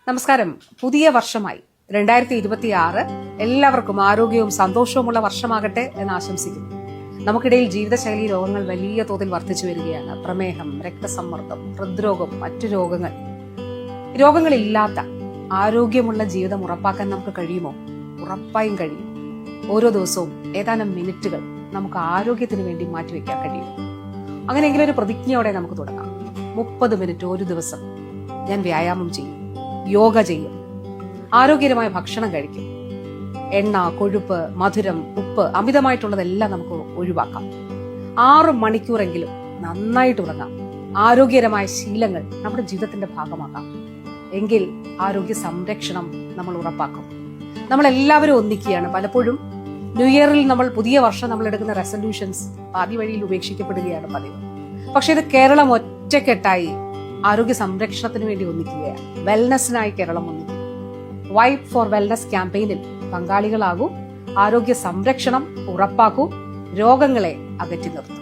നമസ്കാരം. പുതിയ വർഷമായി 2026 എല്ലാവർക്കും ആരോഗ്യവും സന്തോഷവുമുള്ള വർഷമാകട്ടെ എന്ന് ആശംസിക്കുന്നു. നമുക്കിടയിൽ ജീവിതശൈലി രോഗങ്ങൾ വലിയ തോതിൽ വർദ്ധിച്ചു വരികയാണ്. പ്രമേഹം, രക്തസമ്മർദ്ദം, ഹൃദ്രോഗം, മറ്റു രോഗങ്ങൾ. രോഗങ്ങളില്ലാത്ത ആരോഗ്യമുള്ള ജീവിതം ഉറപ്പാക്കാൻ നമുക്ക് കഴിയുമോ? ഉറപ്പായും കഴിയും. ഓരോ ദിവസവും ഏതാനും മിനിറ്റുകൾ നമുക്ക് ആരോഗ്യത്തിന് വേണ്ടി മാറ്റിവെക്കാൻ കഴിയും. അങ്ങനെയെങ്കിലും ഒരു പ്രതിജ്ഞയോടെ നമുക്ക് തുടങ്ങാം. 30 മിനിറ്റ് ഒരു ദിവസം ഞാൻ വ്യായാമം ചെയ്യും, യോഗ ചെയ്യും, ആരോഗ്യകരമായ ഭക്ഷണം കഴിക്കും. എണ്ണ, കൊഴുപ്പ്, മധുരം, ഉപ്പ് അമിതമായിട്ടുള്ളതെല്ലാം നമുക്ക് ഒഴിവാക്കാം. 6 മണിക്കൂറെങ്കിലും നന്നായിട്ട് ഉറങ്ങാം. ആരോഗ്യകരമായ ശീലങ്ങൾ നമ്മുടെ ജീവിതത്തിന്റെ ഭാഗമാക്കാം. എങ്കിൽ ആരോഗ്യ സംരക്ഷണം നമ്മൾ ഉറപ്പാക്കും. നമ്മളെല്ലാവരും ഒന്നിക്കുകയാണ്. പലപ്പോഴും ന്യൂ ഇയറിൽ നമ്മൾ പുതിയ വർഷം നമ്മൾ എടുക്കുന്ന റെസൊല്യൂഷൻസ് പാതി വഴിയിൽ ഉപേക്ഷിക്കപ്പെടുകയാണ് പതിവ്. പക്ഷെ ഇത് കേരളം ഒറ്റക്കെട്ടായി ആരോഗ്യ സംരക്ഷണത്തിന് വേണ്ടി ഒന്നിക്കുകയാണ്. വെൽനസിനായി കേരളം ഒന്നിക്കും. വൈബ് ഫോർ വെൽനസ് ക്യാമ്പയിനിൽ പങ്കാളികളാകൂ. ആരോഗ്യ സംരക്ഷണം ഉറപ്പാക്കൂ. രോഗങ്ങളെ അകറ്റി നിർത്തും.